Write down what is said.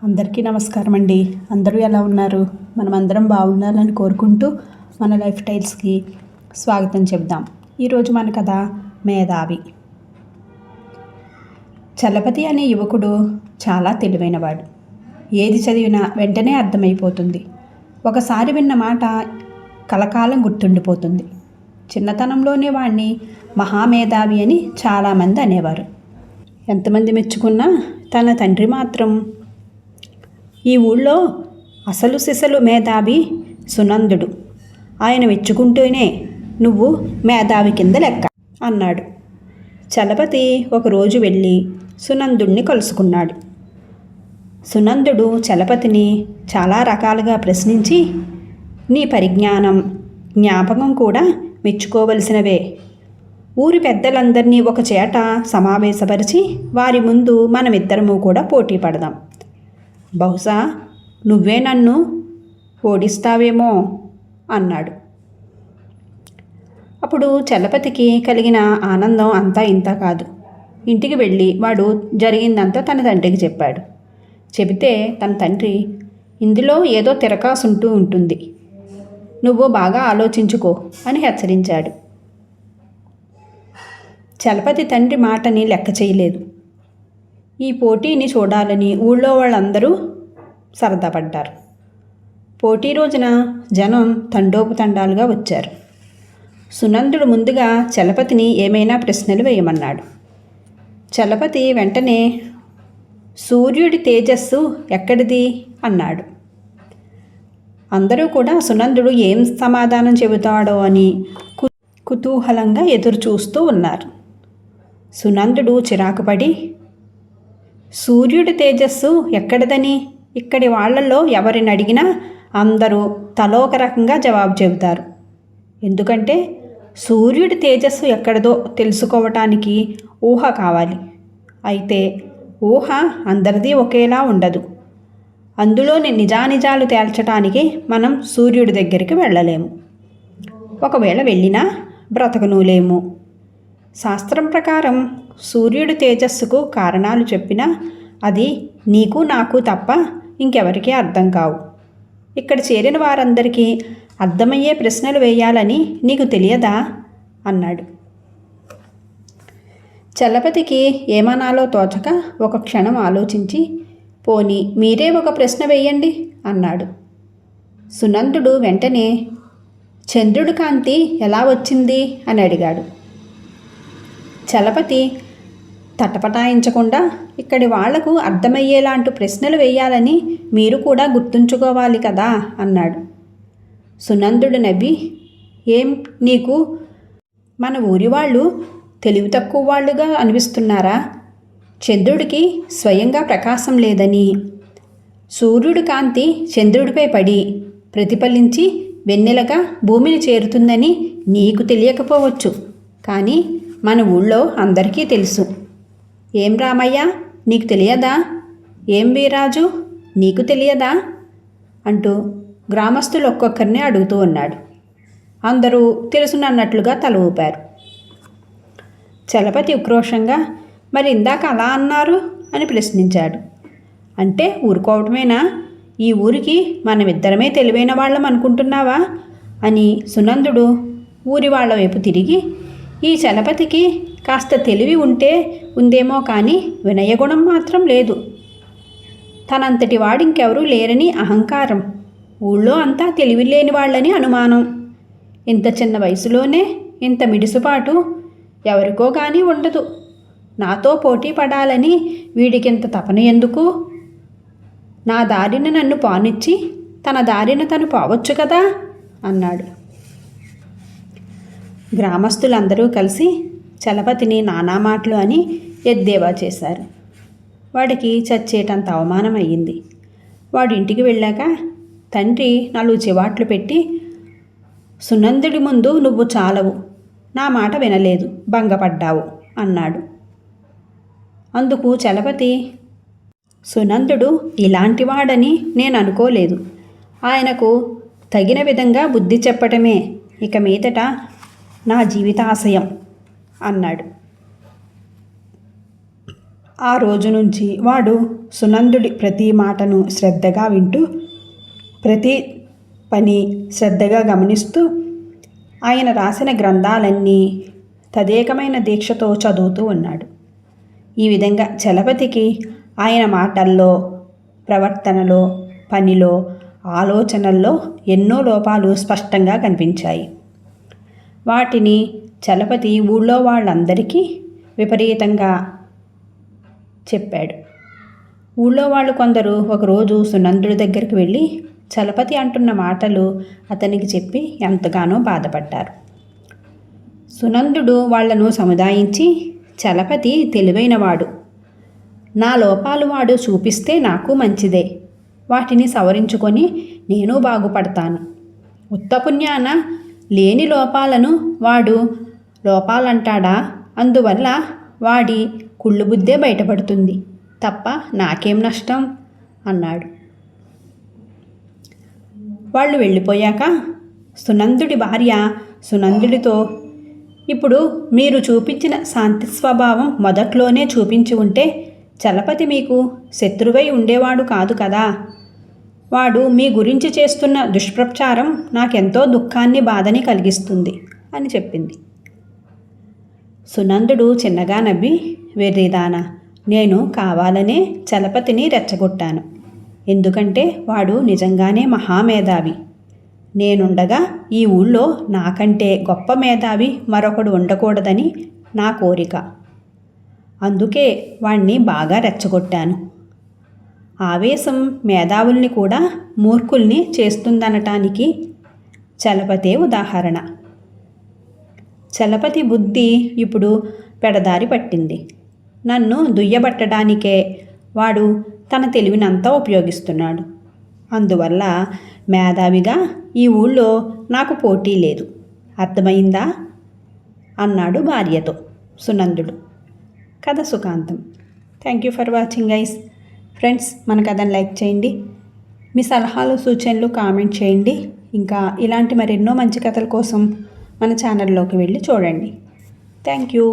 అందరికీ నమస్కారం అండి. అందరూ ఎలా ఉన్నారు? మనమందరం బాగుండాలని కోరుకుంటూ మన లైఫ్ స్టైల్స్కి స్వాగతం చెప్దాం. ఈరోజు మన కథ మేధావి. చలపతి అనే యువకుడు చాలా తెలివైనవాడు. ఏది చదివినా వెంటనే అర్థమైపోతుంది. ఒకసారి విన్న మాట కలకాలం గుర్తుండిపోతుంది. చిన్నతనంలోనే వాణ్ణి మహామేధావి అని చాలామంది అనేవారు. ఎంతమంది మెచ్చుకున్నా తన తండ్రి మాత్రం ఈ ఊళ్ళో అసలు సిసలు మేధావి సునందుడు. ఆయన మెచ్చుకుంటూనే నువ్వు మేధావి కింద లెక్క అన్నాడు. చలపతి ఒకరోజు వెళ్ళి సునందుడిని కలుసుకున్నాడు. సునందుడు చలపతిని చాలా రకాలుగా ప్రశ్నించి నీ పరిజ్ఞానం, జ్ఞాపకం కూడా మెచ్చుకోవలసినవే. ఊరి పెద్దలందరినీ ఒక చేట సమావేశపరిచి వారి ముందు మనమిద్దరము కూడా పోటీ పడదాం. బహుశా నువ్వే నన్ను ఓడిస్తావేమో అన్నాడు. అప్పుడు చలపతికి కలిగిన ఆనందం అంతా ఇంత కాదు. ఇంటికి వెళ్ళి వాడు జరిగిందంతా తన తండ్రికి చెప్పాడు. చెబితే తన తండ్రి ఇందులో ఏదో తిరకాసుంటూ ఉంటుంది, నువ్వు బాగా ఆలోచించుకో అని హెచ్చరించాడు. చలపతి తండ్రి మాటని లెక్క చేయలేదు. ఈ పోటీని చూడాలని ఊళ్ళో వాళ్ళందరూ సరదా పడ్డారు. పోటీ రోజున జనం తండోపతండాలుగా వచ్చారు. సునందుడు ముందుగా చలపతిని ఏమైనా ప్రశ్నలు వేయమన్నాడు. చలపతి వెంటనే సూర్యుడి తేజస్సు ఎక్కడిది అన్నాడు. అందరూ కూడా సునందుడు ఏం సమాధానం చెబుతాడో అని కుతూహలంగా ఎదురు చూస్తూ ఉన్నారు. సునందుడు చిరాకుపడి సూర్యుడి తేజస్సు ఎక్కడిదని ఇక్కడి వాళ్లలో ఎవరిని అడిగినా అందరూ తలోక రకంగా జవాబు చెబుతారు. ఎందుకంటే సూర్యుడి తేజస్సు ఎక్కడదో తెలుసుకోవటానికి ఊహ కావాలి. అయితే ఊహ అందరిది ఒకేలా ఉండదు. అందులోని నిజానిజాలు తేల్చడానికి మనం సూర్యుడి దగ్గరికి వెళ్ళలేము. ఒకవేళ వెళ్ళినా బ్రతకనూలేము. శాస్త్రం ప్రకారం సూర్యుడి తేజస్సుకు కారణాలు చెప్పినా అది నీకు నాకు తప్ప ఇంకెవరికీ అర్థం కావు. ఇక్కడ చేరిన వారందరికీ అర్థమయ్యే ప్రశ్నలు వేయాలని నీకు తెలియదా అన్నాడు. చలపతికి ఏమనాలో తోచక ఒక క్షణం ఆలోచించి పోనీ మీరే ఒక ప్రశ్న వేయండి అన్నాడు. సునందుడు వెంటనే చంద్రుడి కాంతి ఎలా వచ్చింది అని అడిగాడు. చలపతి తటపటాయించకుండా ఇక్కడి వాళ్లకు అర్థమయ్యేలాంటి ప్రశ్నలు వేయాలని మీరు కూడా గుర్తుంచుకోవాలి కదా అన్నాడు. సునందుడు నవ్వి ఏం నీకు మన ఊరి వాళ్ళు తెలివి తక్కువ వాళ్ళుగా అనిపిస్తున్నారా? చంద్రుడికి స్వయంగా ప్రకాశం లేదని, సూర్యుడి కాంతి చంద్రుడిపై పడి ప్రతిఫలించి వెన్నెలగా భూమిని చేరుతుందని నీకు తెలియకపోవచ్చు, కానీ మన ఊళ్ళో అందరికీ తెలుసు. ఏం రామయ్య నీకు తెలియదా? ఏం వీరాజు నీకు తెలియదా అంటూ గ్రామస్తులు ఒక్కొక్కరిని అడుగుతూ ఉన్నాడు. అందరూ తెలుసునన్నట్లుగా తల ఊపారు. చలపతి ఉక్రోషంగా మరి ఇందాక అలా అన్నారు అని ప్రశ్నించాడు. అంటే ఊరుకోవటమేనా? ఈ ఊరికి మనమిద్దరమే తెలివైన వాళ్ళం అనుకుంటున్నావా అని సునందుడు ఊరి వాళ్ళ వైపు తిరిగి ఈ చలపతికి కాస్త తెలివి ఉందేమో కానీ వినయగుణం మాత్రం లేదు. తనంతటి వాడింకెవరూ లేరని అహంకారం. ఊళ్ళో అంతా తెలివి లేని వాళ్ళని అనుమానం. ఇంత చిన్న వయసులోనే ఇంత మిడిసుపాటు ఎవరికో కానీ ఉండదు. నాతో పోటీ పడాలని వీడికింత తపన ఎందుకు? నా దారిన నన్ను పానిచ్చి తన దారిన తను పోవచ్చు కదా అన్నాడు. గ్రామస్తులందరూ కలిసి చలపతిని నానా మాటలు అని ఎద్దేవా చేశారు. వాడికి చచ్చేటంత అవమానం అయ్యింది. వాడు ఇంటికి వెళ్ళాక తండ్రి 4 చివాట్లు పెట్టి సునందుడి ముందు నువ్వు చాలవు, నా మాట వినలేదు, భంగపడ్డావు అన్నాడు. అందుకు చలపతి సునందుడు ఇలాంటివాడని నేను అనుకోలేదు. ఆయనకు తగిన విధంగా బుద్ధి చెప్పటమే ఇక మీదట నా జీవితాశయం అన్నాడు. ఆ రోజు నుంచి వాడు సునందుడి ప్రతి మాటను శ్రద్ధగా వింటూ ప్రతి పని శ్రద్ధగా గమనిస్తూ ఆయన రాసిన గ్రంథాలన్నీ తదేకమైన దీక్షతో చదువుతూ ఉన్నాడు. ఈ విధంగా చలపతికి ఆయన మాటల్లో, ప్రవర్తనలో, పనిలో, ఆలోచనల్లో ఎన్నో లోపాలు స్పష్టంగా కనిపించాయి. వాటిని చలపతి ఊళ్ళో వాళ్ళందరికీ విపరీతంగా చెప్పాడు. ఊళ్ళో వాళ్ళు కొందరు ఒకరోజు సునందుడి దగ్గరికి వెళ్ళి చలపతి అంటున్న మాటలు అతనికి చెప్పి ఎంతగానో బాధపడ్డారు. సునందుడు వాళ్లను సముదాయించి, చలపతి తెలివైనవాడు, నా లోపాలు వాడు చూపిస్తే నాకు మంచిదే, వాటిని సవరించుకొని నేను బాగుపడతాను. ఉత్తపుణ్యాన లేని లోపాలను వాడు లోపాలంటాడా? అందువల్ల వాడి కుళ్ళుబుద్దే బయటపడుతుంది తప్ప నాకేం నష్టం అన్నాడు. వాళ్ళు వెళ్ళిపోయాక సునందుడి భార్య సునందుడితో, ఇప్పుడు మీరు చూపించిన శాంతి స్వభావం మొదట్లోనే చూపించి ఉంటే చలపతి మీకు శత్రువై ఉండేవాడు కాదు కదా. వాడు మీ గురించి చేస్తున్న దుష్ప్రచారం నాకెంతో దుఃఖాన్ని, బాధని కలిగిస్తుంది అని చెప్పింది. సునందుడు చిన్నగా నవ్వి, వెర్రిదానా, నేను కావాలనే చలపతిని రెచ్చగొట్టాను. ఎందుకంటే వాడు నిజంగానే మహామేధావి. నేనుండగా ఈ ఊళ్ళో నాకంటే గొప్ప మేధావి మరొకడు ఉండకూడదని నా కోరిక. అందుకే వాణ్ణి బాగా రెచ్చగొట్టాను. ఆవేశం మేధావుల్ని కూడా మూర్ఖుల్ని చేస్తుందనటానికి చలపతే ఉదాహరణ. చలపతి బుద్ధి ఇప్పుడు పెడదారి పట్టింది. నన్ను దుయ్యబట్టడానికే వాడు తన తెలివినంతా ఉపయోగిస్తున్నాడు. అందువల్ల మేధావిగా ఈ ఊళ్ళో నాకు పోటీ లేదు. అర్థమైందా అన్నాడు భార్యతో సునందుడు. కథ సుఖాంతం. Thank you for watching guys. Friends, మన కథను లైక్ చేయండి. మీ సలహాలు, సూచనలు కామెంట్ చేయండి. ఇంకా ఇలాంటి మరెన్నో మంచి కథల కోసం మన ఛానల్లోకి వెళ్ళి చూడండి. Thank you.